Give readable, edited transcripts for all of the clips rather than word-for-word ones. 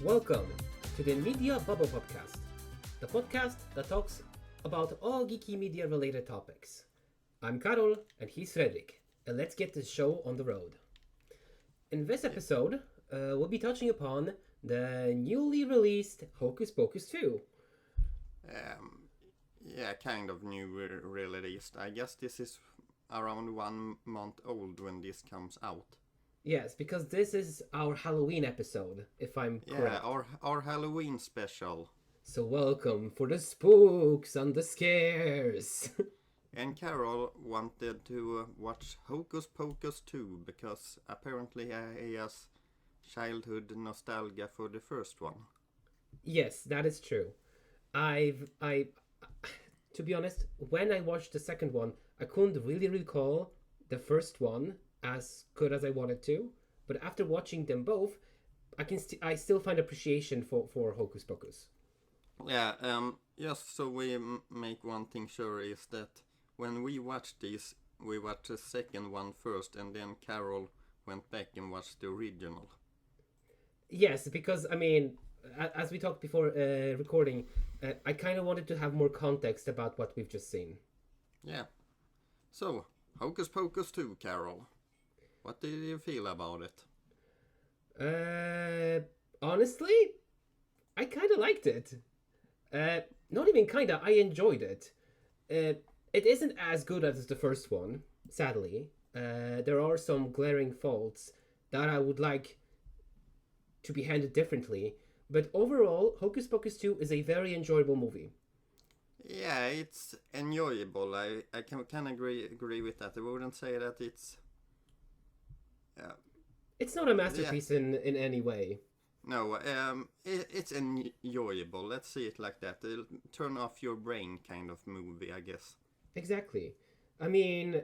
Welcome to the Media Bubble Podcast, the podcast that talks about all geeky media related topics. I'm Karol and he's Fredrik, and let's get this show on the road. In this episode, we'll be touching upon the newly released Hocus Pocus 2. Kind of new released. I guess this is around 1 month old when this comes out. Yes, because this is our Halloween episode, if I'm correct. Yeah, our Halloween special. So welcome for the spooks and the scares. And Karol wanted to watch Hocus Pocus 2 because apparently he has childhood nostalgia for the first one. Yes, that is true. To be honest, when I watched the second one, I couldn't really recall the first one as good as I wanted to. But after watching them both, I still find appreciation for Hocus Pocus. Yeah, just so we make one thing sure is that when we watched this, we watched the second one first, and then Karol went back and watched the original. Yes, because, I mean, as we talked before recording, I kind of wanted to have more context about what we've just seen. Yeah. So, Hocus Pocus 2, Karol. What did you feel about it? Honestly, I kind of liked it. Not even kinda, I enjoyed it. It isn't as good as the first one, sadly. There are some glaring faults that I would like to be handled differently. But overall, Hocus Pocus 2 is a very enjoyable movie. Yeah, it's enjoyable. I can agree with that. I wouldn't say that it's... It's not a masterpiece in any way. No, it's enjoyable. Let's see it like that. It'll turn off your brain kind of movie, I guess. Exactly. I mean,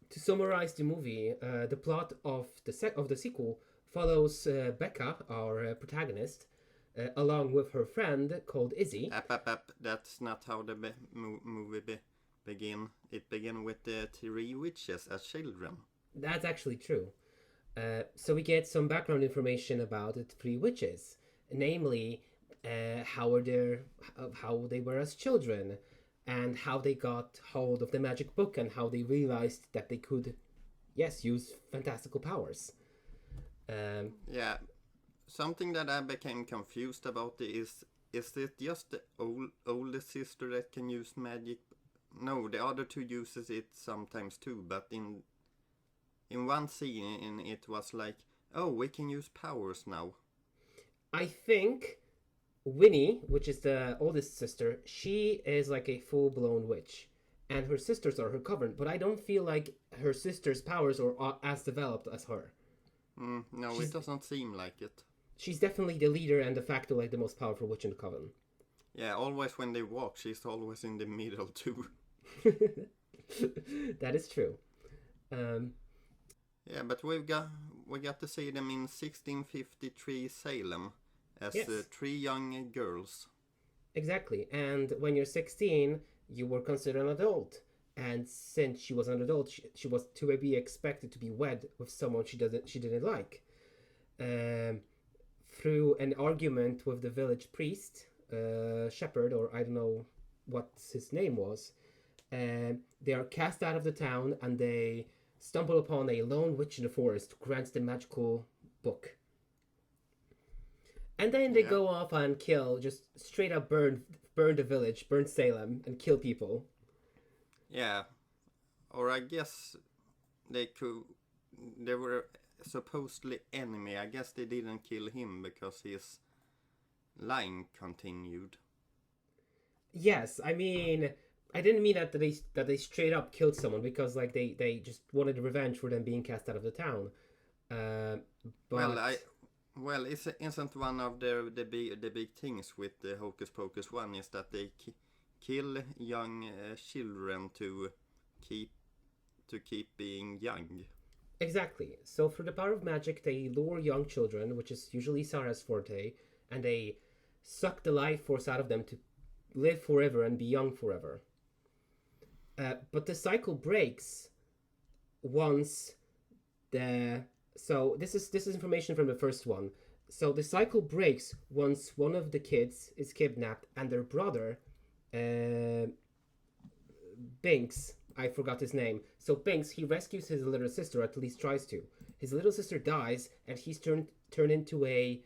to summarize the movie, the plot of the sequel follows Becca, our protagonist, along with her friend called Izzy. That's not how the movie begin. It begin with the three witches as children. That's actually true. So we get some background information about the three witches, namely how they were as children, and how they got hold of the magic book, and how they realized that they could, use fantastical powers. Yeah, something that I became confused about is it just the oldest sister that can use magic? No, the other two uses it sometimes too, but in one scene it was like, oh, we can use powers now. I think Winnie, which is the oldest sister, she is like a full-blown witch, and her sisters are her coven, but I don't feel like her sister's powers are as developed as her. No, it doesn't seem like it. She's definitely the leader and de facto like the most powerful witch in the coven. Yeah, always when they walk, she's always in the middle too. That is true. Yeah, but we got to see them in 1653 Salem as three young girls. Exactly, and when you're 16, you were considered an adult. And since she was an adult, she was to be expected to be wed with someone she didn't like. Through an argument with the village priest, shepherd, or I don't know what his name was, they are cast out of the town, and they stumble upon a lone witch in the forest who grants the magical book. And then they go off and kill, just straight up burn the village, burn Salem, and kill people. Yeah, or I guess they were supposedly enemy. I guess they didn't kill him because his line continued. Yes, I mean, I didn't mean that they straight up killed someone, because like they just wanted revenge for them being cast out of the town. But Isn't one of the big things with the Hocus Pocus 1 is that they kill young children to keep being young. Exactly. So through the power of magic, they lure young children, which is usually Sarah's forte, and they suck the life force out of them to live forever and be young forever. But the cycle breaks once the... So this is information from the first one. So the cycle breaks once one of the kids is kidnapped and their brother, uh, Binks, I forgot his name. So Binks, he rescues his little sister, at least tries to. His little sister dies, and he's turned into like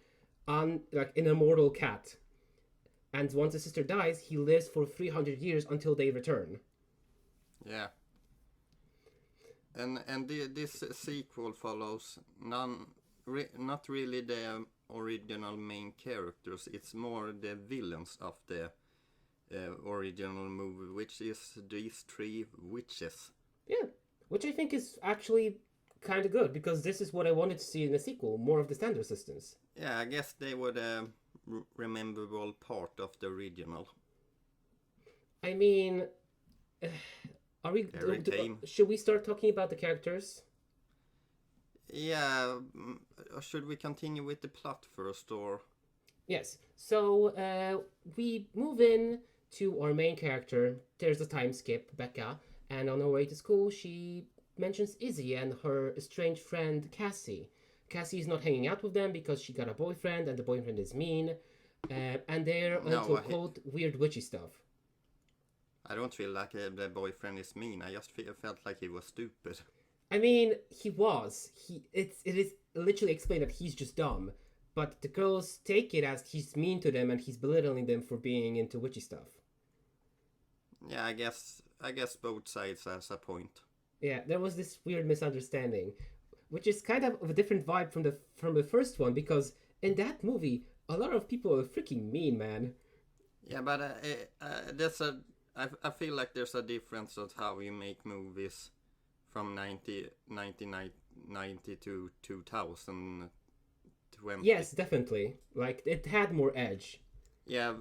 an immortal cat. And once the sister dies, he lives for 300 years until they return. Yeah. This sequel follows not really the original main characters. It's more the villains of the original movie, which is these three witches. Yeah, which I think is actually kind of good, because this is what I wanted to see in a sequel, more of the Sanderson Sisters. Yeah, I guess they were the rememberable part of the original. I mean, are we? Should we start talking about the characters? Yeah, should we continue with the plot first, or? Yes. So we move in to our main character. There's a time skip, Becca, and on her way to school, she mentions Izzy and her estranged friend Cassie. Cassie is not hanging out with them because she got a boyfriend, and the boyfriend is mean, and they're into quote weird witchy stuff. I don't feel like the boyfriend is mean. I just felt like he was stupid. I mean, he was. It is literally explained that he's just dumb, but the girls take it as he's mean to them and he's belittling them for being into witchy stuff. Yeah, I guess both sides has a point. Yeah, there was this weird misunderstanding, which is kind of a different vibe from the first one, because in that movie, a lot of people are freaking mean, man. Yeah, but I feel like there's a difference of how you make movies from 1990 to 2020. Yes, definitely. Like, it had more edge. Yeah,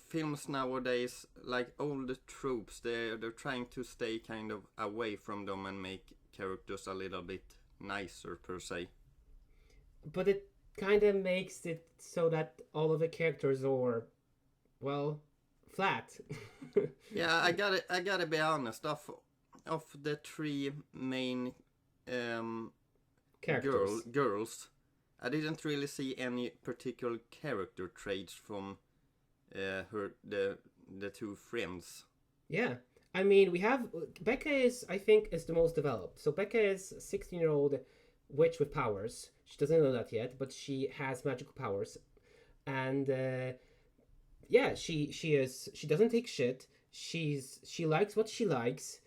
films nowadays, like old tropes, they're trying to stay kind of away from them and make characters a little bit nicer, per se. But it kind of makes it so that all of the characters are, well, flat. Yeah, I gotta be honest. Of the three main girls, I didn't really see any particular character traits from the two friends. Yeah, I mean, we have Becca I think is the most developed. So Becca is a 16-year-old witch with powers. She doesn't know that yet, but she has magical powers, and yeah, she doesn't take shit. She likes what she likes.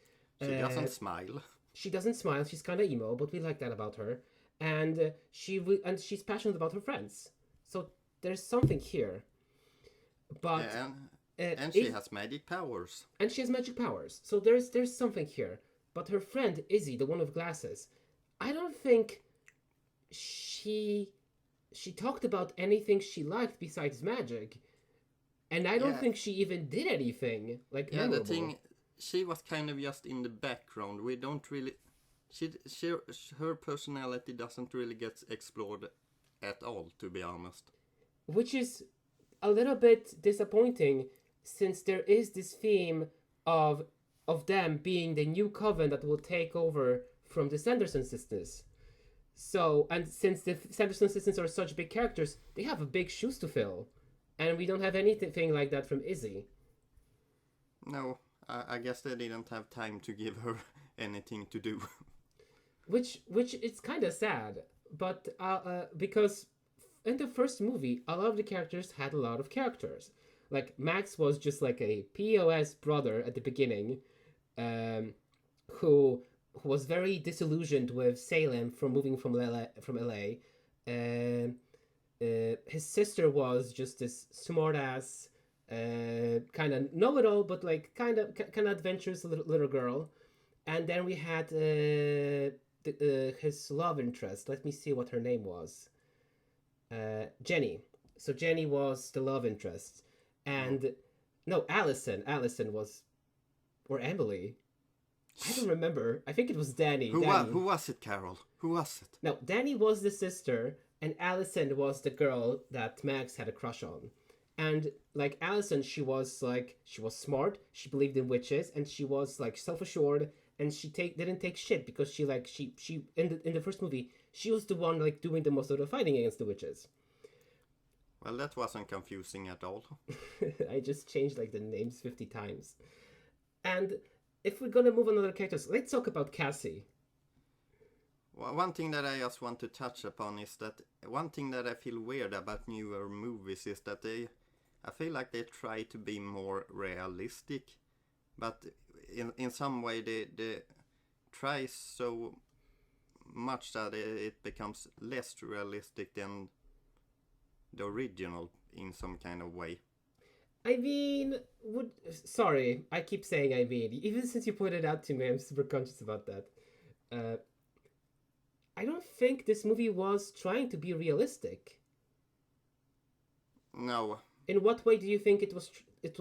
She doesn't smile. She doesn't smile. She's kind of emo, but we like that about her. And she's passionate about her friends. So there's something here. But and she has magic powers. And she has magic powers. So there's something here. But her friend Izzy, the one with glasses, I don't think she talked about anything she liked besides magic. And I don't think she even did anything like memorable. The thing, she was kind of just in the background. We don't really, her personality doesn't really get explored at all, to be honest. Which is a little bit disappointing, since there is this theme of them being the new coven that will take over from the Sanderson Sisters. So, and since the Sanderson Sisters are such big characters, they have a big shoes to fill. And we don't have anything like that from Izzy. No, I guess they didn't have time to give her anything to do. Which is kind of sad, but because in the first movie, a lot of the characters had a lot of characters. Like, Max was just like a POS brother at the beginning, who was very disillusioned with Salem from moving from LA. His sister was just this smart-ass, kind of know-it-all, but like kind of adventurous little girl. And then we had his love interest. Let me see what her name was. Jenny. So Jenny was the love interest. And no, Allison was, or Emily. I don't remember. I think it was Danny. Who was it, Karol? Who was it? No, Danny was the sister, and Allison was the girl that Max had a crush on. And like Allison, she was smart, she believed in witches, and she was like self-assured, and she didn't take shit because she in the first movie, she was the one like doing the most of the fighting against the witches. Well, that wasn't confusing at all. I just changed like the names 50 times. And if we're gonna move on to other characters, let's talk about Cassie. Well, one thing that I just want to touch upon is that one thing that I feel weird about newer movies is that I feel like they try to be more realistic, but in some way they try so much that it becomes less realistic than the original in some kind of way. I mean, sorry, I keep saying I mean. Even since you pointed out to me, I'm super conscious about that. Uh, I don't think this movie was trying to be realistic. No. In what way do you think it was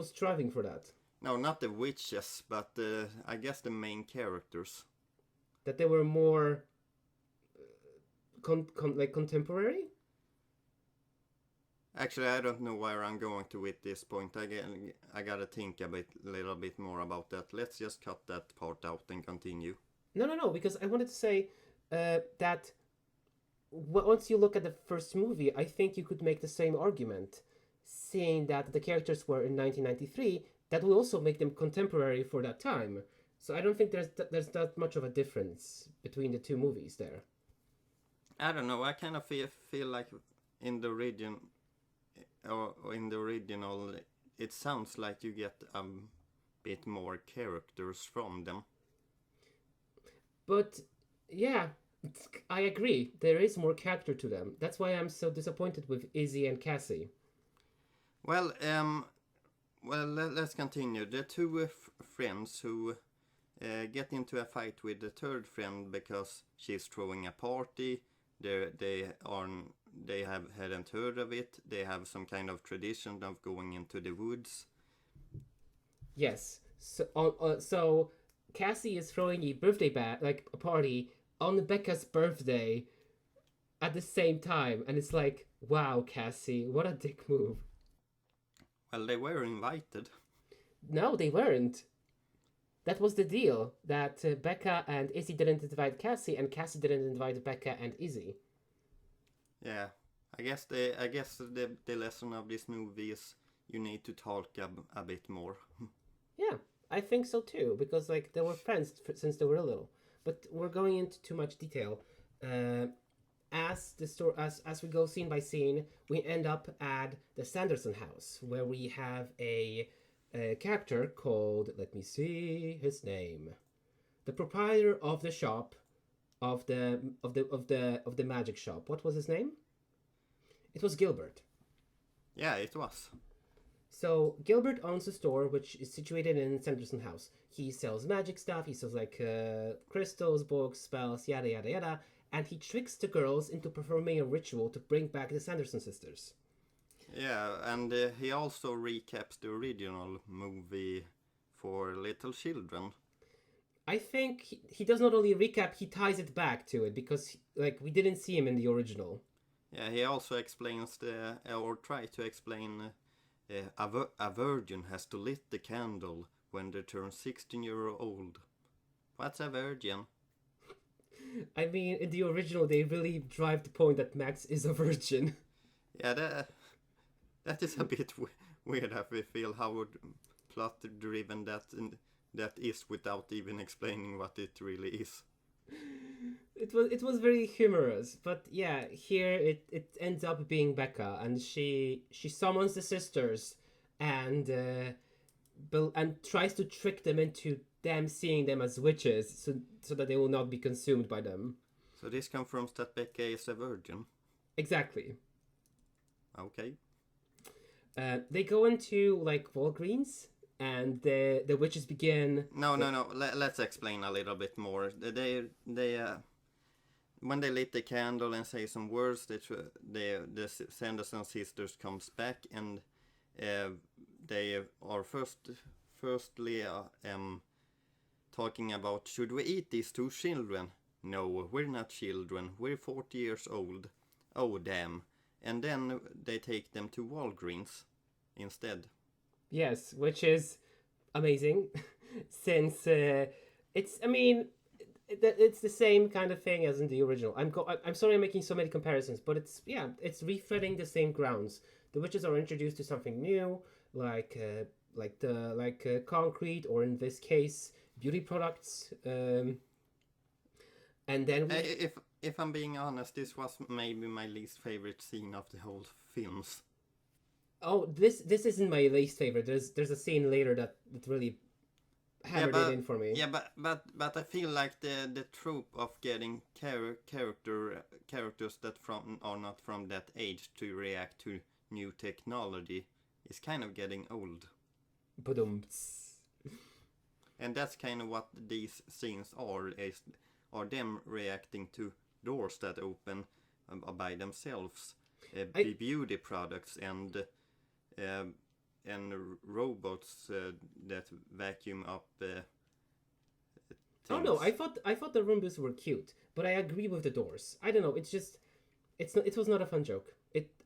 striving for that? No, not the witches, but I guess the main characters. That they were more like contemporary? Actually, I don't know where I'm going to with this point. I gotta think a little bit more about that. Let's just cut that part out and continue. No, because I wanted to say that once you look at the first movie, I think you could make the same argument, saying that the characters were in 1993. That will also make them contemporary for that time. So I don't think there's that much of a difference between the two movies there. I don't know. I kind of feel like in the original, it sounds like you get a bit more characters from them. But yeah, I agree. There is more character to them. That's why I'm so disappointed with Izzy and Cassie. Well, let's continue. The two friends who get into a fight with the third friend because she's throwing a party. They hadn't heard of it. They have some kind of tradition of going into the woods. Yes. So Cassie is throwing a a party on Becca's birthday at the same time, and it's like, wow, Cassie, what a dick move. Well, they were invited. No, they weren't. That was the deal, that Becca and Izzy didn't invite Cassie, and Cassie didn't invite Becca and Izzy. Yeah, I guess the lesson of this movie is you need to talk a bit more. Yeah, I think so too, because like they were friends since they were little. But we're going into too much detail. As we go scene by scene, we end up at the Sanderson house, where we have a character called, let me see his name, the proprietor of the shop, of the magic shop. What was his name? It was Gilbert. Yeah, it was. So Gilbert owns a store which is situated in Sanderson house. He sells magic stuff. He sells like crystals, books, spells, yada yada yada, and he tricks the girls into performing a ritual to bring back the Sanderson sisters. Yeah, and he also recaps the original movie for little children. I think he does not only recap, he ties it back to it, because we didn't see him in the original. Yeah, he also explains or try to explain a virgin has to lit the candle when they turn 16-year-old. What's a virgin? I mean, in the original, they really drive the point that Max is a virgin. Yeah, that is a bit weird. I feel how plot-driven that is without even explaining what it really is. It was very humorous, but yeah, here it ends up being Becca, and she summons the sisters and tries to trick them into them seeing them as witches, so that they will not be consumed by them. So this confirms that Becca is a virgin. Exactly. Okay. They go into Walgreens, and the witches begin. No. Let's explain a little bit more. They when they lit the candle and say some words, the Sanderson sisters comes back, and they are firstly talking about, should we eat these two children? No, we're not children. We're 40 years old. Oh damn! And then they take them to Walgreens instead. Yes, which is amazing, since it's the same kind of thing as in the original. I'm sorry I'm making so many comparisons, but it's refitting the same grounds. The witches are introduced to something new, like concrete, or in this case, beauty products. And then if I'm being honest, this was maybe my least favorite scene of the whole films. Oh, this isn't my least favorite. There's a scene later that really hammered it in for me. Yeah, but I feel like the trope of getting characters that are not from that age to react to new technology is kind of getting old. And that's kind of what these scenes are them reacting to doors that open by themselves, beauty products and robots that vacuum up things. Oh no, I thought the Roombas were cute, but I agree with the doors. I don't know, it was not a fun joke.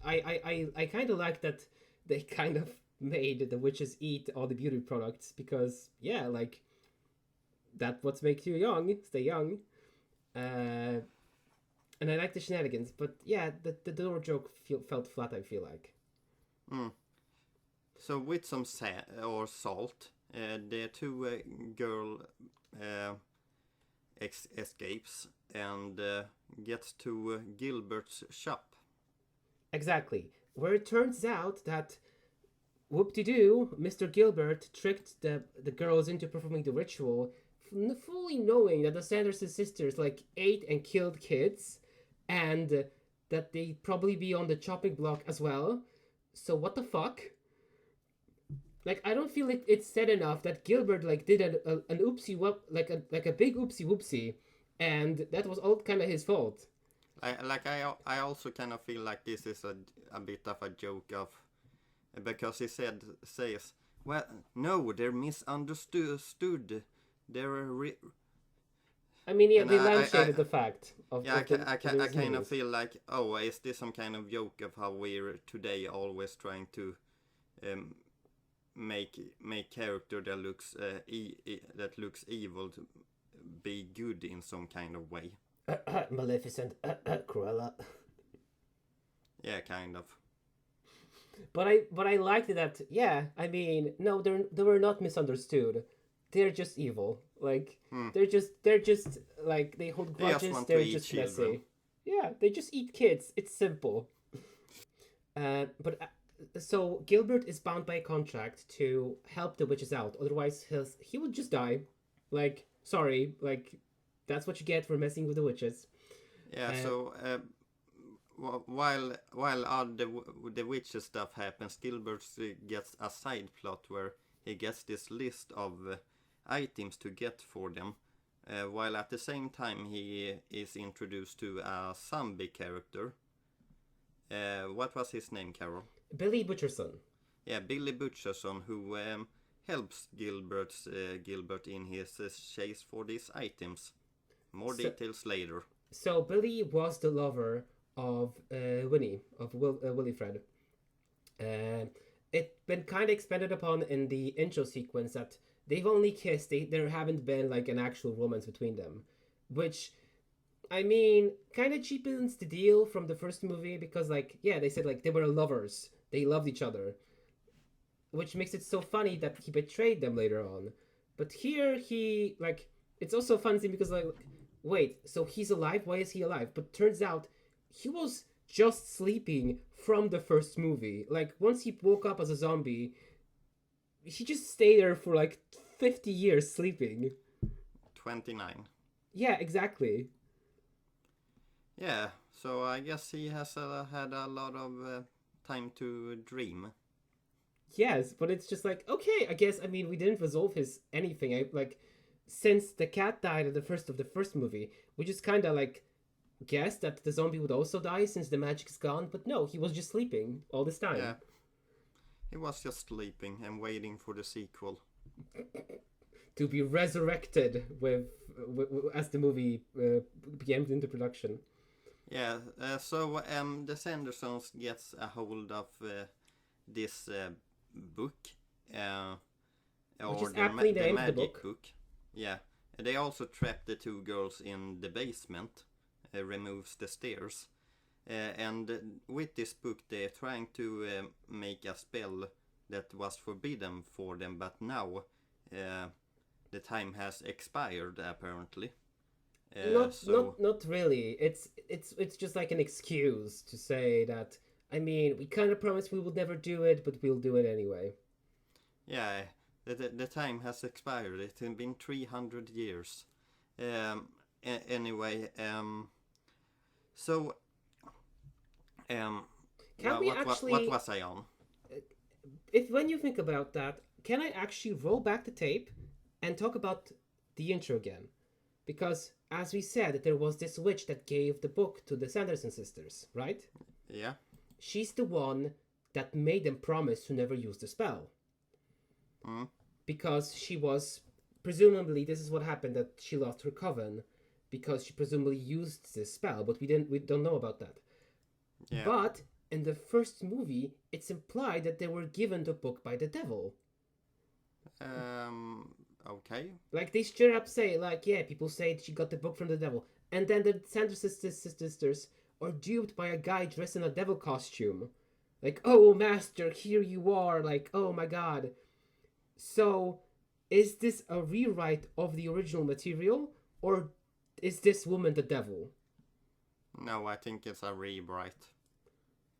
I kind of like that they kind of made the witches eat all the beauty products because like that what makes you young, stay young. And I like the shenanigans, but the door joke felt flat, I feel like. So with some salt, the two girl escapes and gets to Gilbert's shop. Exactly, where it turns out that whoop-de-doo, Mr. Gilbert tricked the girls into performing the ritual, fully knowing that the Sanderson sisters ate and killed kids, and that they'd probably be on the chopping block as well. So what the fuck? I don't feel it's said enough that Gilbert did an oopsie like a big oopsie whoopsie, and that was all kind of his fault. I also kind of feel like this is a bit of a joke of, because he says, well, no, they're misunderstood. They're they lampshaded the fact of. Yeah, I kind of feel like, oh, is this some kind of joke of how we're today always trying to make character that looks evil to be good in some kind of way. Maleficent, Cruella. Yeah, kind of. But I liked that. Yeah, no, they were not misunderstood. They're just evil. They're just they hold grudges. They're just messy. Yeah, they just eat kids. It's simple. So Gilbert is bound by a contract to help the witches out. Otherwise, he would just die. Sorry, that's what you get for messing with the witches. Yeah. While all the witches stuff happens, Gilbert gets a side plot where he gets this list of items to get for them, while at the same time he is introduced to a zombie character. What was his name, Karol? Billy Butcherson. Yeah, Billy Butcherson, who helps Gilbert in his chase for these items. More details later. So Billy was the lover of Winnie, of Wilfred. It's been kind of expanded upon in the intro sequence that they've only kissed. There haven't been an actual romance between them, which kind of cheapens the deal from the first movie because they said they were lovers. They loved each other, which makes it so funny that he betrayed them later on. But here he it's also funny because wait, so he's alive? Why is he alive? But turns out he was just sleeping from the first movie. Once he woke up as a zombie, he just stayed there for 50 years sleeping. 29. Yeah, exactly. Yeah, so I guess he has had a lot of time to dream. Yes, but it's just okay, I guess, we didn't resolve his anything. Since the cat died at the first movie, we just kind of guessed that the zombie would also die since the magic's gone, but no, he was just sleeping all this time. Yeah. He was just sleeping and waiting for the sequel. To be resurrected as the movie began into production. Yeah, so the Sandersons gets a hold of this book, which is aptly named the book. Yeah, They also trap the two girls in the basement, removes the stairs. And with this book they're trying to make a spell that was forbidden for them, but now the time has expired apparently. Not really. It's just like an excuse to say that, I mean, we kind of promised we would never do it, but we'll do it anyway. Yeah, the time has expired. It's been 300 years. Anyway, so what was I on? If when you think about that, can I actually roll back the tape and talk about the intro again? Because as we said, there was this witch that gave the book to the Sanderson sisters, right? Yeah. She's the one that made them promise to never use the spell. Because she was, presumably, this is what happened, that she lost her coven because she presumably used this spell, but we don't know about that. Yeah. But in the first movie, it's implied that they were given the book by the devil. Okay. Like, they straight up say, like, yeah, people say she got the book from the devil. And then the Sanderson sisters are duped by a guy dressed in a devil costume. Like, oh, master, here you are. Like, oh my god. So, is this a rewrite of the original material? Or is this woman the devil? No, I think it's a rewrite.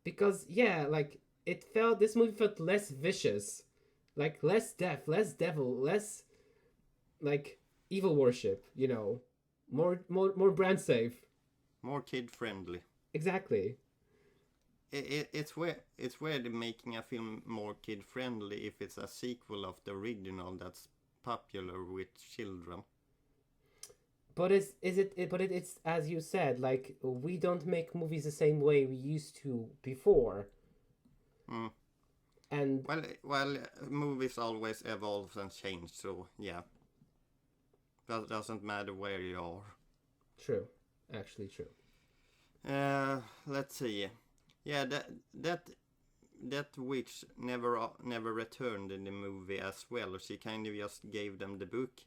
Because, yeah, like, this movie felt less vicious. Like, less death, less devil, less, like, evil worship, you know. More brand safe. More kid friendly. Exactly. It's weird making a film more kid friendly if it's a sequel of the original that's popular with children. But it's as you said, like, we don't make movies the same way we used to before. And well, movies always evolve and change, so yeah. That doesn't matter where you are. True. Actually true. Let's see. Yeah, that witch never returned in the movie as well. She kind of just gave them the book.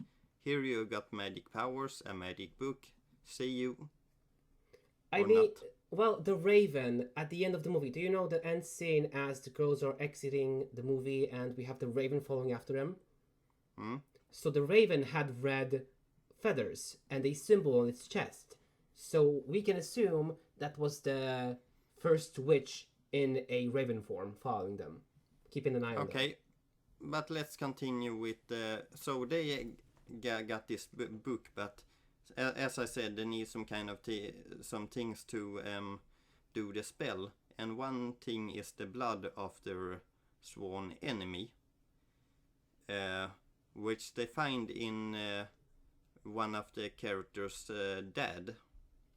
Here you got magic powers, a magic book. See you. I mean, well, the Raven at the end of the movie. Do you know the end scene as the girls are exiting the movie and we have the Raven following after them? So the Raven had red feathers and a symbol on its chest. So we can assume that was the first witch in a raven form following them, keeping an eye on them. Okay, but let's continue with so they got this book, but as I said, they need some kind of some things to do the spell, and one thing is the blood of their sworn enemy, which they find in one of the characters' dad.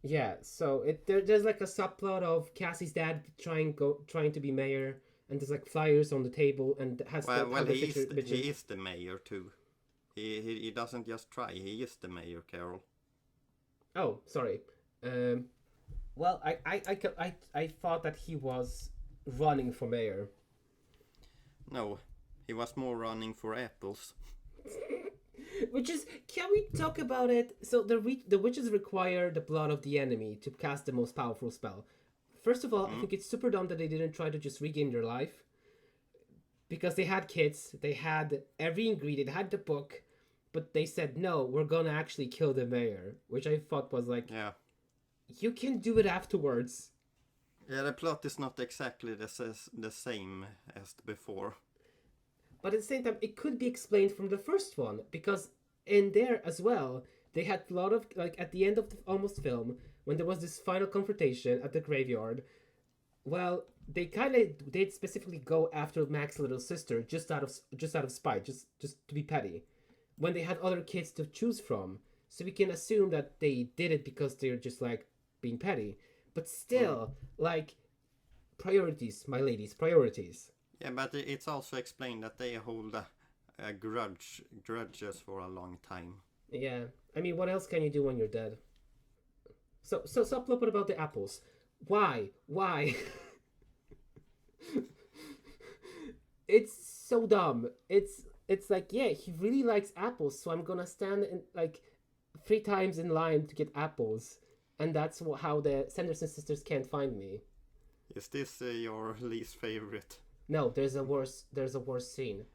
Yeah, so there's like a subplot of Cassie's dad trying to be mayor, and there's like flyers on the table, and he is the mayor too. He doesn't just try; he is the mayor, Karol. Oh, sorry. Well, I thought that he was running for mayor. No, he was more running for apples. Which is, can we talk about it? So the witches require the blood of the enemy to cast the most powerful spell. First of all, I think it's super dumb that they didn't try to just regain their life. Because they had kids, they had every ingredient, they had the book, but they said, no, we're gonna actually kill the mayor. Which I thought was like, yeah, you can do it afterwards. Yeah, the plot is not exactly the same as before. But at the same time, it could be explained from the first one, because in there as well, they had a lot of, like, at the end of the almost film, when there was this final confrontation at the graveyard, well, they did specifically go after Mac's little sister just out of spite, just to be petty, when they had other kids to choose from. So we can assume that they did it because they're just, like, being petty. But still, like, priorities, my ladies, priorities. Yeah, but it's also explained that they hold a grudges for a long time. Yeah, I mean, what else can you do when you're dead? So subplot about the apples. Why? It's so dumb. It's like, yeah, he really likes apples, so I'm gonna stand and, like, 3 times in line to get apples, and that's how the Sanderson sisters can't find me. Is this your least favorite? No, there's a worse scene.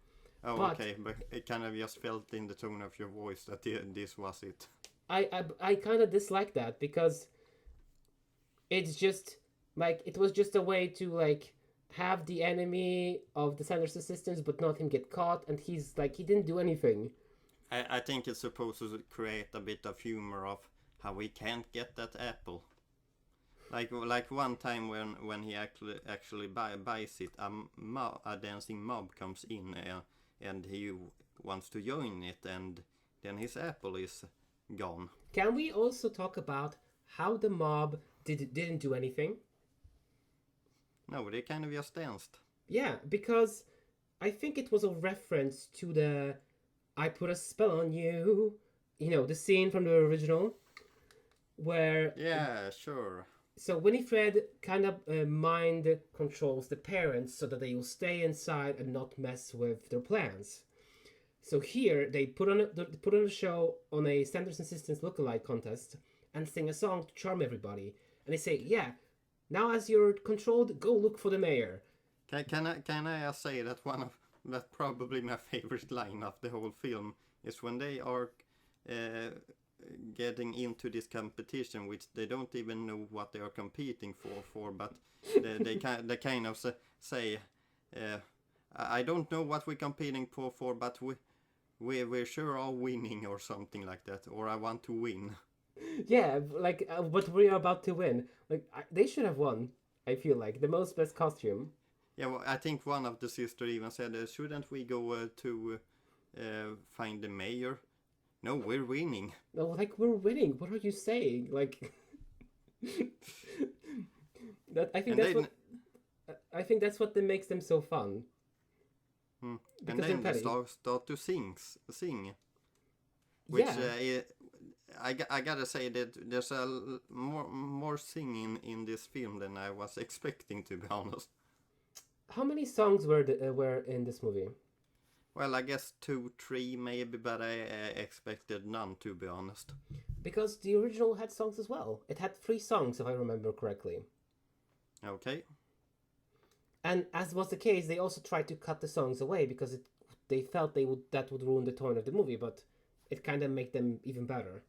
Oh, okay, but it kind of just felt in the tone of your voice that this was it. I kind of dislike that because it's just like it was just a way to like have the enemy of the Sanderson sisters but not him get caught, and he's like he didn't do anything. I think it's supposed to create a bit of humor of how we can't get that apple. Like one time when he actually buys it, a dancing mob comes in and he wants to join it, and then his apple is gone. Can we also talk about how the mob didn't do anything? No, they kind of just danced. Yeah, because I think it was a reference to the I put a spell on you, the scene from the original where... Yeah, sure. So Winifred kind of mind controls the parents so that they will stay inside and not mess with their plans. So here they put on a show on a Sanderson Sisters lookalike contest and sing a song to charm everybody. And they say, yeah, now as you're controlled, go look for the mayor. Can I say that that's probably my favorite line of the whole film is when they are getting into this competition, which they don't even know what they are competing for, but they kind of say, I don't know what we're competing for, but we sure are winning or something like that, or I want to win. Yeah, like but we are about to win. Like they should have won. I feel like the most best costume. Yeah, well, I think one of the sisters even said, shouldn't we go to find the mayor? No, we're winning. No, like we're winning. What are you saying? Like that. I think that's what makes them so fun. And then they start to sing, which yeah. I gotta say that there's a more singing in this film than I was expecting, to be honest. How many songs were in this movie? Well, I guess 2, 3 maybe, but I expected none, to be honest. Because the original had songs as well. It had 3 songs, if I remember correctly. Okay. And as was the case, they also tried to cut the songs away because they felt that would ruin the tone of the movie, but it kind of made them even better.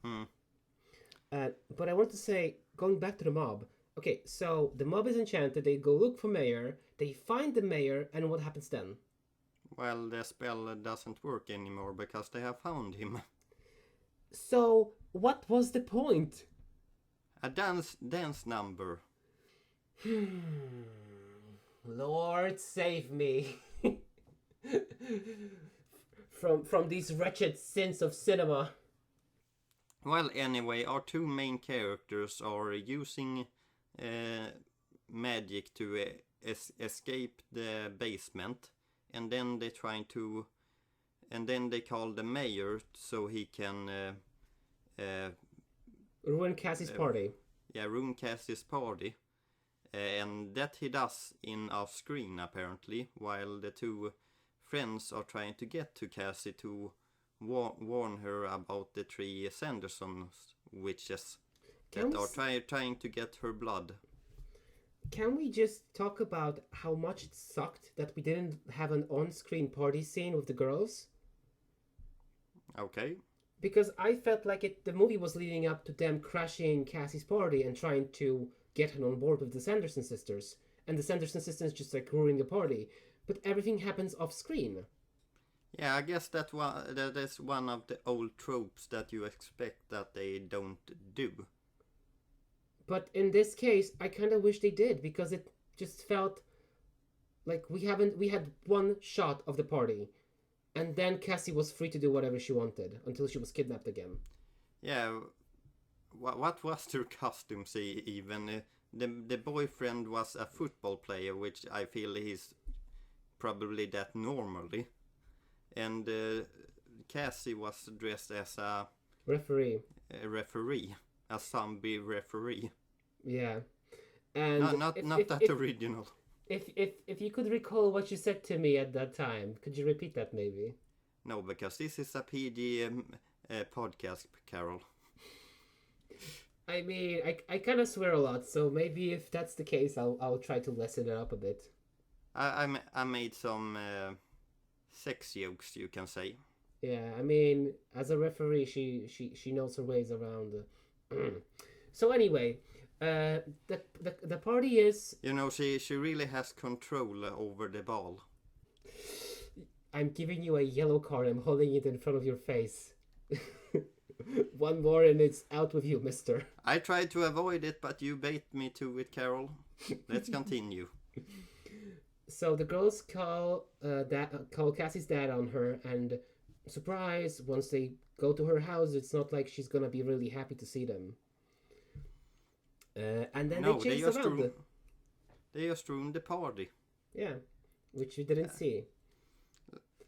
But I want to say, going back to the mob. Okay, so the mob is enchanted. They go look for mayor. They find the mayor, and what happens then? Well, the spell doesn't work anymore because they have found him. So, what was the point? A dance number. Lord save me from these wretched sins of cinema. Well, anyway, our 2 main characters are using magic to escape the basement, and then they call the mayor so he can ruin Cassie's party. Yeah, ruin Cassie's party. And that he does in off screen apparently, while the 2 friends are trying to get to Cassie to warn her about the 3 Sanderson witches that are trying to get her blood. Can we just talk about how much it sucked that we didn't have an on-screen party scene with the girls? Okay. Because I felt like the movie was leading up to them crashing Cassie's party and trying to get her on board with the Sanderson sisters, and the Sanderson sisters just like ruining the party, but everything happens off screen. Yeah, I guess that is one of the old tropes that you expect that they don't do. But in this case, I kind of wish they did, because it just felt like we had one shot of the party, and then Cassie was free to do whatever she wanted until she was kidnapped again. Yeah. What was their costumes even? The boyfriend was a football player, which I feel he's probably that normally. And Cassie was dressed as a referee. A zombie referee. Yeah. And not that original. If you could recall what you said to me at that time, could you repeat that maybe? No, because this is a PG podcast, Karol. I mean, I kind of swear a lot, so maybe if that's the case, I'll try to lessen it up a bit. I made some sex jokes, you can say. Yeah, I mean, as a referee, she knows her ways around. So anyway, the party is. You know, she really has control over the ball. I'm giving you a yellow card. I'm holding it in front of your face. One more and it's out with you, mister. I tried to avoid it, but you bait me to it, Karol. Let's continue. So the girls call Cassie's dad on her, and surprise, once they go to her house, it's not like she's gonna be really happy to see them. And then they chase around. They just ruined the party. Yeah, which you didn't see.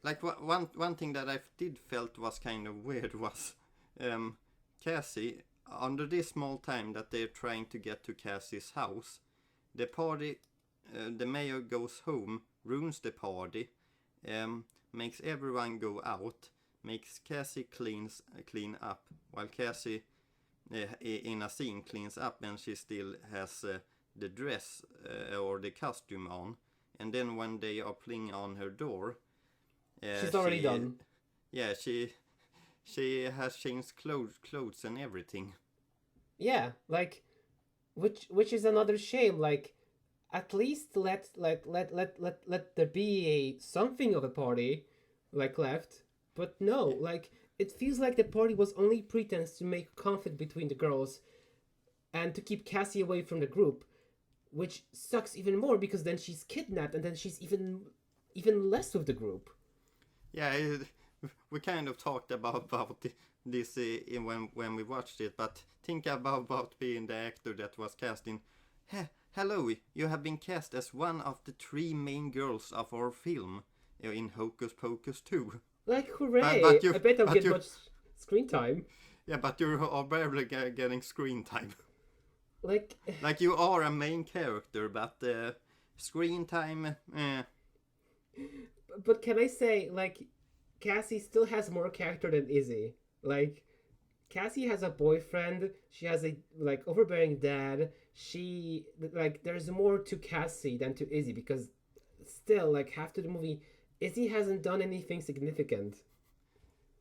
Like one thing that I did felt was kind of weird was Cassie, under this small time that they're trying to get to Cassie's house, the party, the mayor goes home, ruins the party, makes everyone go out, makes Cassie clean up, while Cassie in a scene cleans up and she still has the dress or the costume on, and then when they are playing on her door, she's already done. Yeah, she has changed clothes and everything. Yeah, like, which is another shame. Like, at least let there be something of a party, like, left. But no, like, it feels like the party was only pretense to make conflict between the girls, and to keep Cassie away from the group, which sucks even more because then she's kidnapped and then she's even less with the group. Yeah, we kind of talked about this when we watched it, but think about being the actor that was cast in. Hello, you have been cast as one of the 3 main girls of our film in Hocus Pocus 2. Like, hooray! I bet I'll get much screen time. Yeah, but you are barely getting screen time. Like you are a main character, but screen time. But can I say, like, Cassie still has more character than Izzy. Like, Cassie has a boyfriend. She has a, like, overbearing dad. She, like, there's more to Cassie than to Izzy because still, like, half to the movie, Izzy hasn't done anything significant.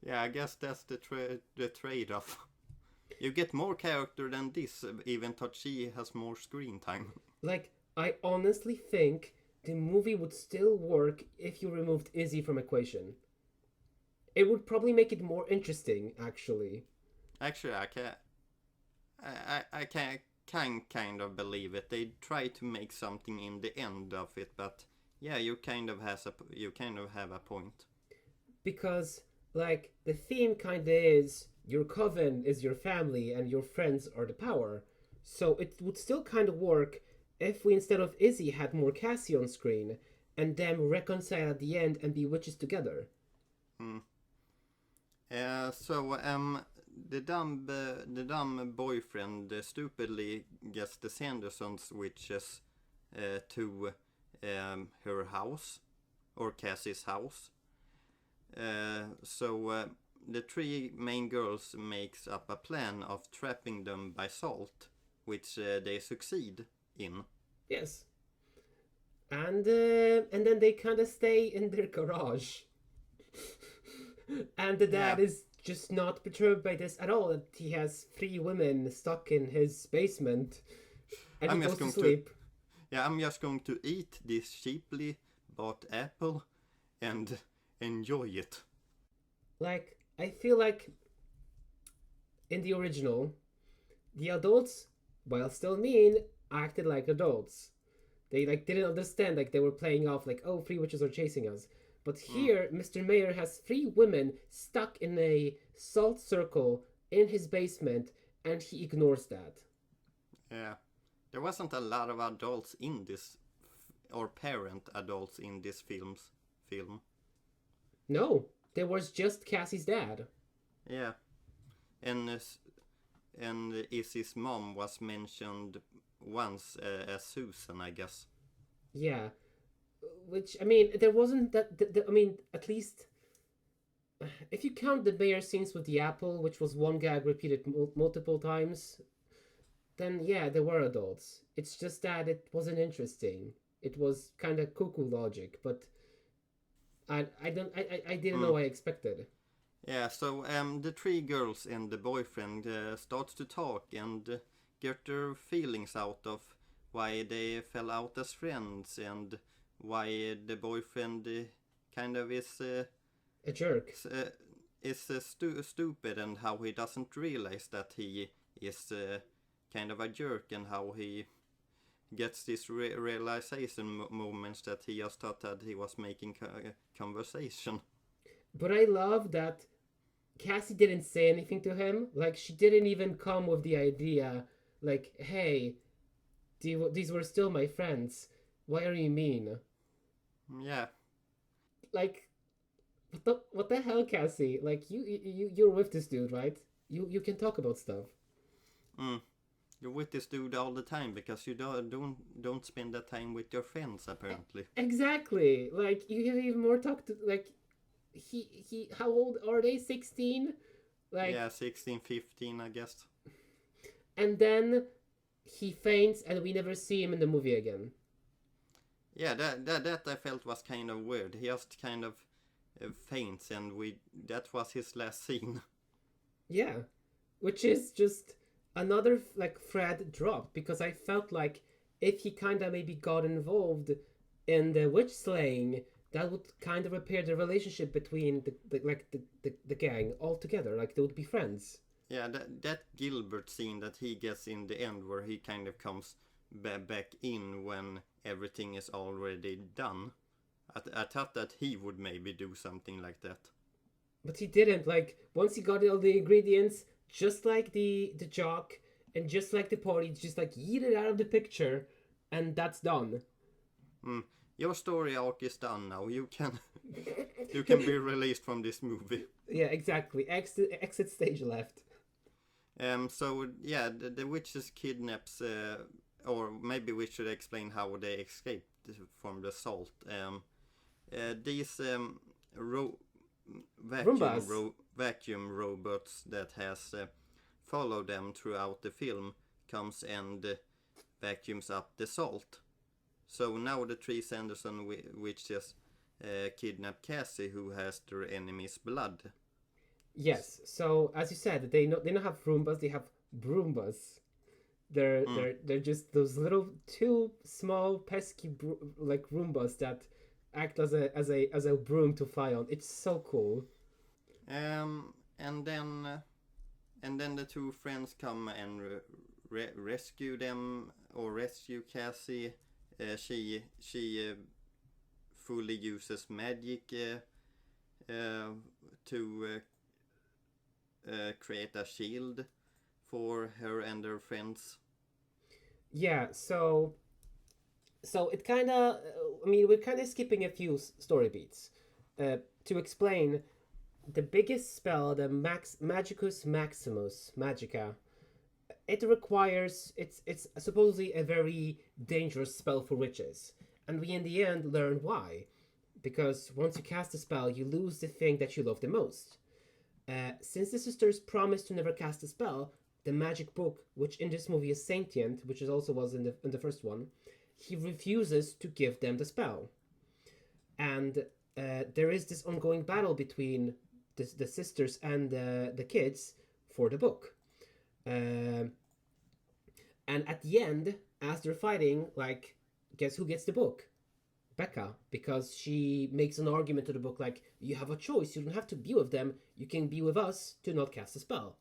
Yeah, I guess that's the trade-off. You get more character than this, even though she has more screen time. Like, I honestly think the movie would still work if you removed Izzy from equation. It would probably make it more interesting, actually. Actually, I can kind of believe it. They try to make something in the end of it, but yeah, you kind of have a point. Because, like, the theme kind of is your coven is your family and your friends are the power. So it would still kind of work if we, instead of Izzy, had more Cassie on screen and them reconcile at the end and be witches together. The dumb boyfriend stupidly gets the Sandersons witches to her house, or Cassie's house. The 3 main girls makes up a plan of trapping them by salt, which they succeed in. Yes. And then they kind of stay in their garage. And the dad is just not perturbed by this at all. He has 3 women stuck in his basement. And he goes to sleep. I'm just going to eat this cheaply bought apple and enjoy it. Like, I feel like in the original, the adults, while still mean, acted like adults. They, like, didn't understand, like, they were playing off like, oh, 3 witches are chasing us. But here, Mr. Mayor has 3 women stuck in a salt circle in his basement, and he ignores that. Yeah. There wasn't a lot of adults in this, or parent adults in this film. No, there was just Cassie's dad. Yeah. And Izzy's mom was mentioned once as Susan, I guess. Yeah. Which, I mean, there wasn't that, I mean, at least if you count the mayor scenes with the apple, which was one gag repeated multiple times, then yeah, they were adults. It's just that it wasn't interesting. It was kind of cuckoo logic, but I didn't know Mm. what I expected. Yeah, so the three girls and the boyfriend starts to talk and get their feelings out of why they fell out as friends and why the boyfriend kind of A jerk. stupid and how he doesn't realize that he is kind of a jerk and how he gets this realization moments that he just thought that he was making conversation. But I love that Cassie didn't say anything to him. Like, she didn't even come with the idea, like, hey, these were still my friends. Why are you mean? Yeah. Like, what the hell, Cassie? Like, you're with this dude, right? You can talk about stuff. Mm. You're with this dude all the time because you don't spend that time with your friends apparently. Exactly. Like, you can even more talk to, like, he how old are they? 16? Like, Yeah, 16, 15, I guess. and then he faints and we never see him in the movie again. Yeah, that I felt was kind of weird. He just kind of faints, and that was his last scene. Yeah, which is just another like thread dropped because I felt like if he kind of maybe got involved in the witch slaying, that would kind of repair the relationship between the gang altogether. Like they would be friends. Yeah, that Gilbert scene that he gets in the end, where he kind of comes back in when everything is already done. I thought that he would maybe do something like that. But he didn't. Like once he got all the ingredients, just like the jock and just like the party, just like yeet it out of the picture, and that's done. Mm. Your story arc is done now. You can you can be released from this movie. Yeah, exactly. Exit stage left. So yeah, the witches kidnaps, or maybe we should explain how they escaped from the salt. These vacuum robots that has followed them throughout the film comes and vacuums up the salt. So now the three Sanderson witches kidnap Cassie, who has their enemy's blood. Yes. So as you said, they don't have Roombas. They have Broombas. They're just those little two small pesky like Roombas that act as a broom to fly on. It's so cool. And then the two friends come and rescue them, or rescue Cassie. She fully uses magic to create a shield for her and her friends. Yeah. So it kind of. I mean, we're kind of skipping a few story beats to explain the biggest spell, the Magicus Maximus Magica. It requires it's supposedly a very dangerous spell for witches, and we in the end learn why. Because once you cast a spell, you lose the thing that you love the most. Since the sisters promised to never cast a spell, the magic book, which in this movie is sentient, which is also was in the first one, he refuses to give them the spell, and there is this ongoing battle between the sisters and the kids for the book. Uh, and at the end, as they're fighting, like, guess who gets the book? Becca, because she makes an argument to the book like, you have a choice, you don't have to be with them, you can be with us to not cast a spell.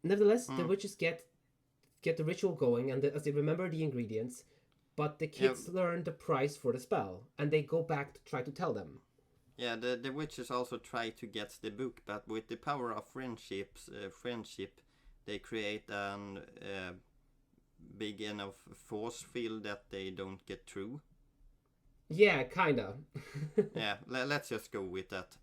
Nevertheless, the witches get the ritual going, and as they remember the ingredients, but the kids learn the price for the spell, and they go back to try to tell them. Yeah, the witches also try to get the book, but with the power of friendship, they create an big enough force field that they don't get through. Yeah, kinda. Yeah, let's just go with that.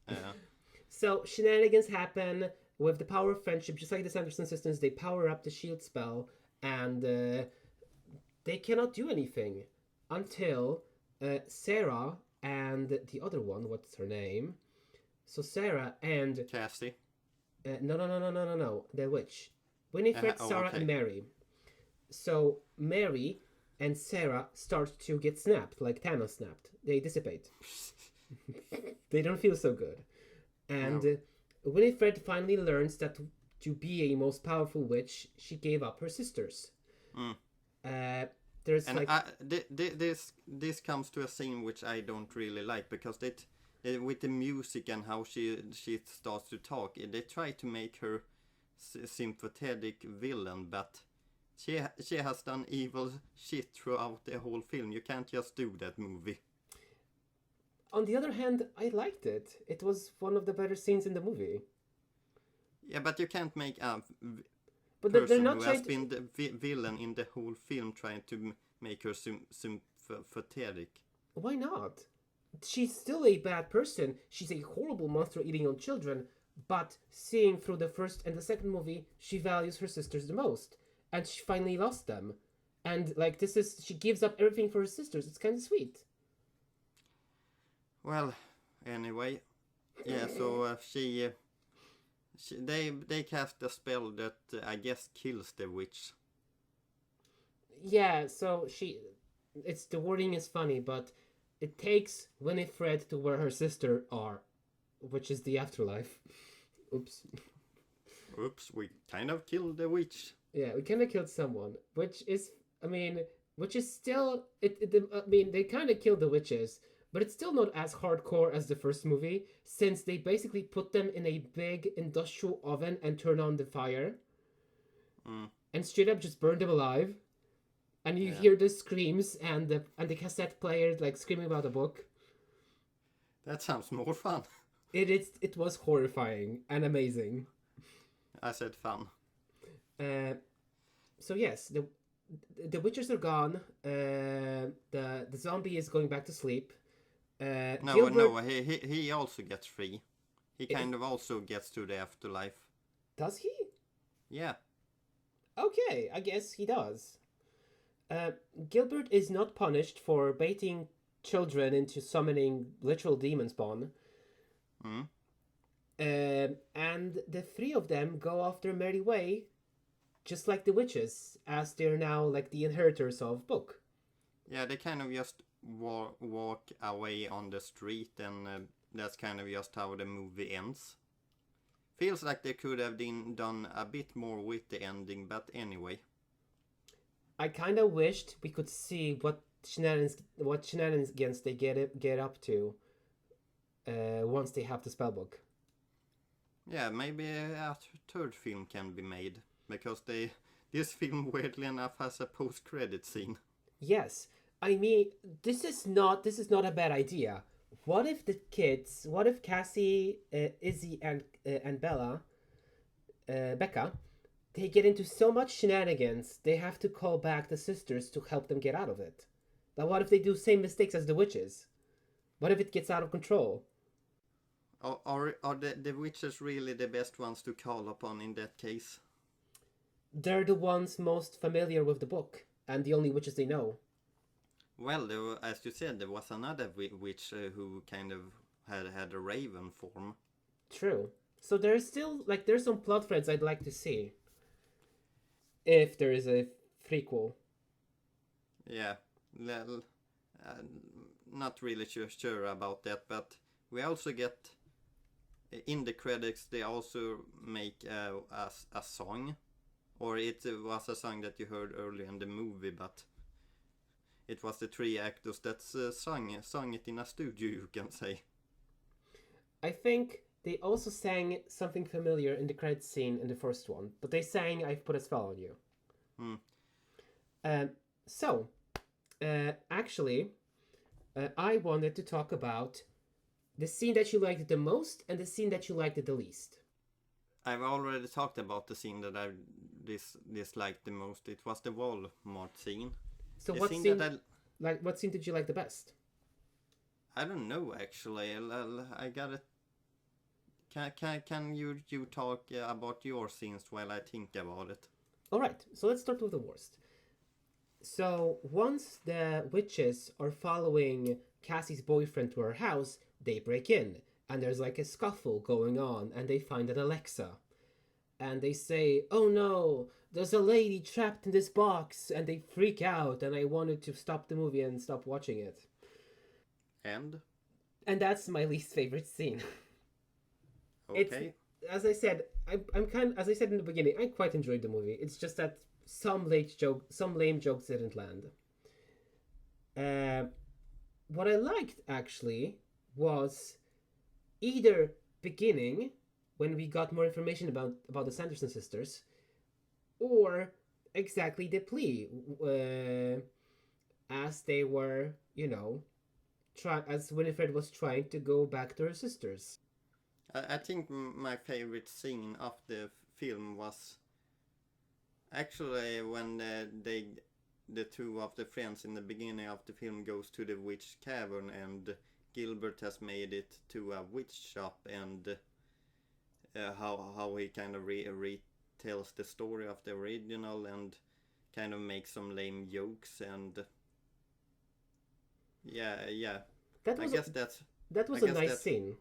So shenanigans happen with the power of friendship, just like the Sanderson Sisters. They power up the shield spell, and they cannot do anything until Sarah and the other one, what's her name? So Sarah and Cassie. no, the witch. Winifred, Sarah, okay. and Mary. So Mary and Sarah start to get snapped, like Thanos snapped. They dissipate. They don't feel so good. And Winifred finally learns that to be a most powerful witch, she gave up her sisters. There's And like this comes to a scene which I don't really like, because with the music and how she starts to talk, they try to make her sympathetic villain, but she has done evil shit throughout the whole film. You can't just do that movie. On the other hand, I liked it. It was one of the better scenes in the movie. Yeah, but you can't make a But person they're not who trying has been the villain in the whole film trying to make her sympathetic. Why not? She's still a bad person. She's a horrible monster eating on children. But seeing through the first and the second movie, she values her sisters the most. And she finally lost them. And like she gives up everything for her sisters. It's kind of sweet. Well, anyway, yeah. So they cast a spell that I guess kills the witch. Yeah. So the wording is funny, but it takes Winifred to where her sister are, which is the afterlife. Oops. Oops, we kind of killed the witch. Yeah, we kind of killed someone, which is still, they kind of killed the witches, but it's still not as hardcore as the first movie, since they basically put them in a big industrial oven and turn on the fire, and straight up just burn them alive, and you hear the screams and the cassette player like screaming about a book. That sounds more fun. It was horrifying and amazing. I said fun. So yes, the witches are gone. The zombie is going back to sleep. No, he also gets free. He kind of also gets to the afterlife. Does he? Yeah. Okay, I guess he does. Gilbert is not punished for baiting children into summoning literal demon spawn. And the three of them go off their merry way, just like the witches, as they're now like the inheritors of book. Yeah, they kind of just walk away on the street, and that's kind of just how the movie ends. Feels like they could have done a bit more with the ending, but anyway. I kind of wished we could see what shenanigans they get up to once they have the spellbook. Yeah, maybe a third film can be made, because this film weirdly enough has a post-credit scene. Yes, I mean this is not a bad idea. What if Cassie, Izzy, and Becca, they get into so much shenanigans they have to call back the sisters to help them get out of it? But what if they do same mistakes as the witches? What if it gets out of control? Are the witches really the best ones to call upon in that case? They're the ones most familiar with the book, and the only witches they know. Well, as you said, there was another witch who kind of had a raven form. True. So there's still, there's some plot threads I'd like to see. If there is a prequel. Yeah. Not really sure about that, but we also get... In the credits, they also make a song. Or it was a song that you heard earlier in the movie, but it was the three actors that sung it in a studio, you can say. I think they also sang something familiar in the credits scene in the first one, but they sang "I've Put a Spell on You." Actually, I wanted to talk about the scene that you liked the most and the scene that you liked the least. I've already talked about the scene that I disliked the most. It was the Walmart scene. So what scene did you like the best? I don't know, actually. I got it. Can you talk about your scenes while I think about it? All right. So let's start with the worst. So once the witches are following Cassie's boyfriend to her house, they break in, and there's like a scuffle going on, and they find an Alexa, and they say, "Oh no, there's a lady trapped in this box," and they freak out, and I wanted to stop the movie and stop watching it. And that's my least favorite scene. Okay. As I said, as I said in the beginning, I quite enjoyed the movie. It's just that some lame jokes didn't land. What I liked actually was either beginning when we got more information about the Sanderson sisters, or exactly the plea, as they were, as Winifred was trying to go back to her sisters. I think my favorite scene of the film was actually when the two of the friends in the beginning of the film goes to the witch cavern, and Gilbert has made it to a witch shop, and how he kind of retells the story of the original and kind of makes some lame jokes, and yeah. That was a nice scene.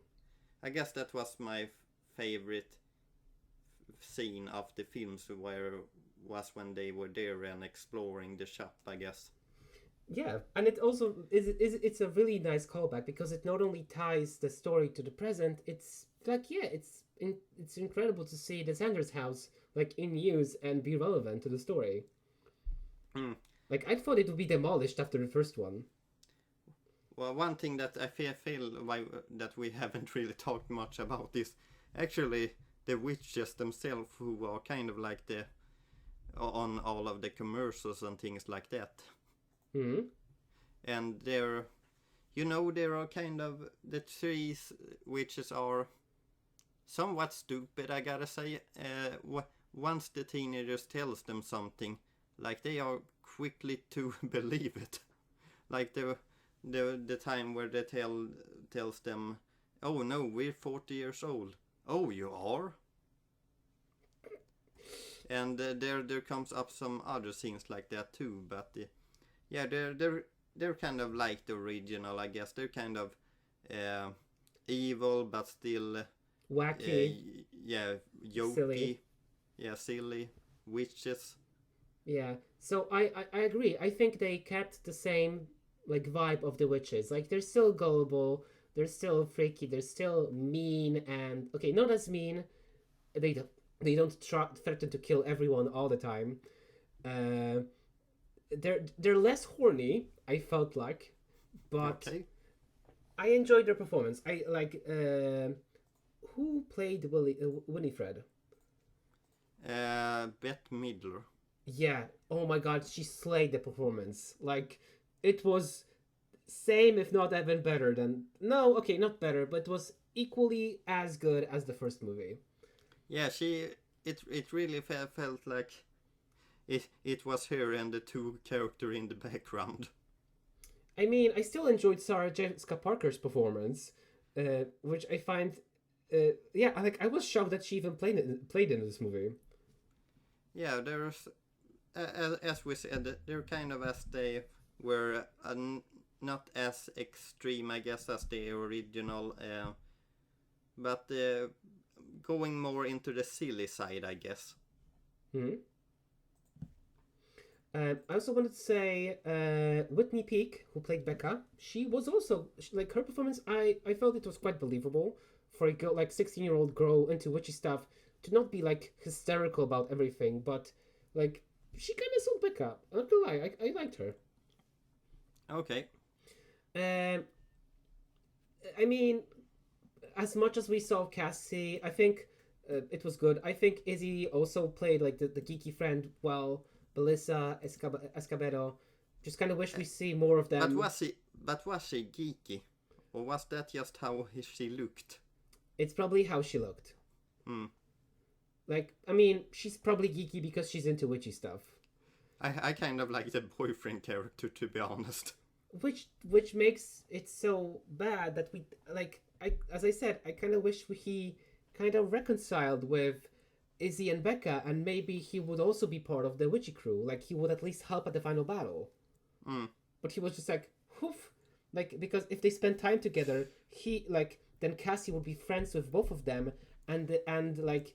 I guess that was my favorite scene of the films, was when they were there and exploring the shop, I guess. Yeah, and it also it's a really nice callback, because it not only ties the story to the present, it's like, yeah, it's incredible to see the Sanders house like in use and be relevant to the story. Like, I thought it would be demolished after the first one. Well, one thing that I feel that we haven't really talked much about is actually the witches themselves, who are kind of like on all of the commercials and things like that. Mm-hmm. And there are kind of, the three witches are somewhat stupid, I gotta say. Once the teenagers tells them something, like, they are quickly to believe it. Like the time where they tells them, "Oh no, we're 40 years old." "Oh, you are?" And there comes up some other scenes like that too, but yeah, they're kind of like the original, I guess. They're kind of evil, but still wacky. Jokey, silly. Silly witches. Yeah, so I agree. I think they kept the same like vibe of the witches. Like, they're still gullible, they're still freaky, they're still mean, and okay, not as mean. They don't threaten to kill everyone all the time. They're less horny, I felt like, but Okay. I enjoyed their performance. I like who played Winifred? Bette Midler. Yeah. Oh my god, she slayed the performance. Like, it was same, if not even better than. No, okay, not better, but it was equally as good as the first movie. Yeah, it really felt like it was her and the two characters in the background. I mean, I still enjoyed Sarah Jessica Parker's performance, which I find, I was shocked that she even played in this movie. Yeah, there's, as we said, they're kind of, as they were, not as extreme, I guess, as the original, but going more into the silly side, I guess. Hmm. I also wanted to say Whitney Peak, who played Becca, she was also, like, her performance, I felt it was quite believable for a girl, like 16-year-old girl into witchy stuff, to not be like hysterical about everything, but like, she kind of sold Becca. I'm not gonna lie, I liked her. Okay. I mean, as much as we saw Cassie, I think it was good. I think Izzy also played like the geeky friend well. Belissa Escobedo. Just kind of wish we see more of them. But was she geeky, or was that just how she looked? It's probably how she looked. Hmm. Like, I mean, she's probably geeky because she's into witchy stuff. I kind of like the boyfriend character, to be honest. Which makes it so bad that we, like, as I said, I kind of wish he kind of reconciled with Izzy and Becca, and maybe he would also be part of the witchy crew. Like, he would at least help at the final battle. Mm. But he was just like, whoof. Like, because if they spend time together, then Cassie would be friends with both of them, and like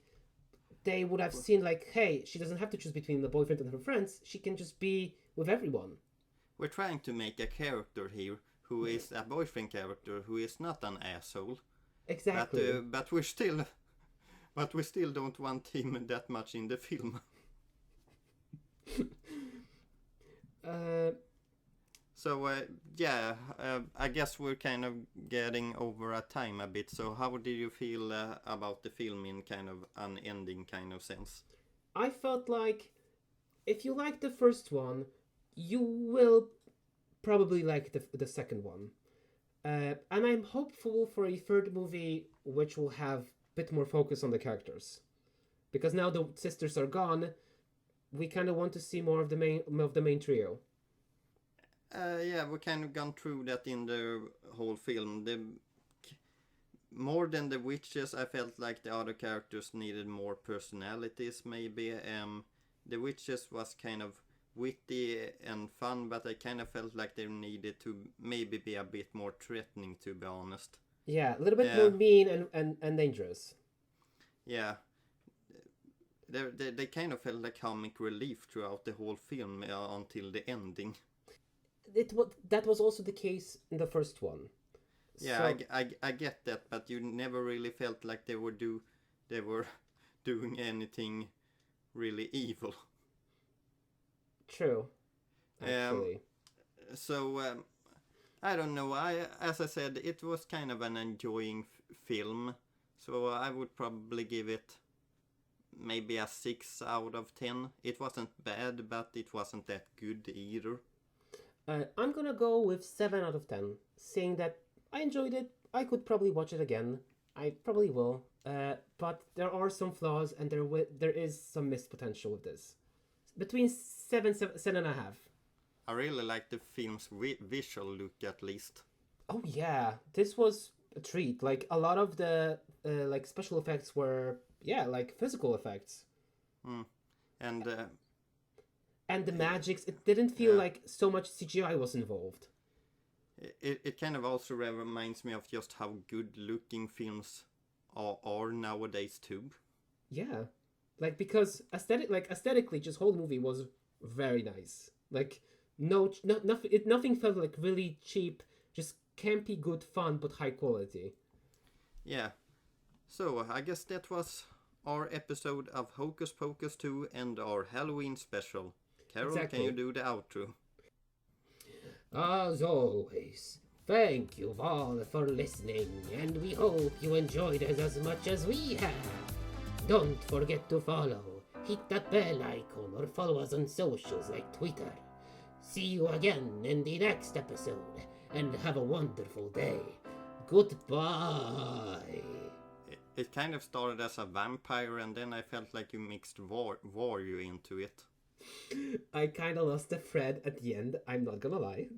they would have seen like, hey, she doesn't have to choose between the boyfriend and her friends. She can just be with everyone. We're trying to make a character here who is a boyfriend character who is not an asshole. Exactly. But we still don't want him that much in the film. I guess we're kind of getting over our time a bit. So how did you feel about the film in kind of an ending kind of sense? I felt like if you like the first one, you will probably like the second one. And I'm hopeful for a third movie which will have a bit more focus on the characters. Because now the sisters are gone, we kind of want to see more of the main trio. We kind of gone through that in the whole film. More than the witches, I felt like the other characters needed more personalities, maybe. The witches was kind of witty and fun, but I kind of felt like they needed to maybe be a bit more threatening, to be honest. Yeah, a little bit more mean and dangerous. Yeah. They kind of felt like comic relief throughout the whole film until the ending. That was also the case in the first one. Yeah, so, I get that, but you never really felt like they were doing anything really evil. True. Actually. I don't know. As I said, it was kind of an enjoying film. So I would probably give it maybe a 6 out of 10. It wasn't bad, but it wasn't that good either. I'm gonna go with 7 out of 10, saying that I enjoyed it. I could probably watch it again. I probably will. But there are some flaws, and there is some missed potential with this. Between 7.5. I really like the film's visual look, at least. Oh yeah, this was a treat. Like a lot of the like special effects were like physical effects. And the magicks, it didn't feel like so much CGI was involved. It kind of also reminds me of just how good looking films are nowadays too. Yeah, like because aesthetically, just whole movie was very nice. Like nothing felt like really cheap, just campy, good fun, but high quality. Yeah, so I guess that was our episode of Hocus Pocus 2 and our Halloween special. Karol, exactly. Can you do the outro? As always, thank you all for listening, and we hope you enjoyed it as much as we have. Don't forget to follow, hit that bell icon, or follow us on socials like Twitter. See you again in the next episode, and have a wonderful day. Goodbye. It kind of started as a vampire, and then I felt like you mixed warrior into it. I kind of lost the thread at the end, I'm not gonna lie.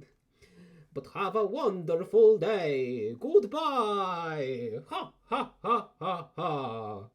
But have a wonderful day. Goodbye. Ha ha ha ha ha.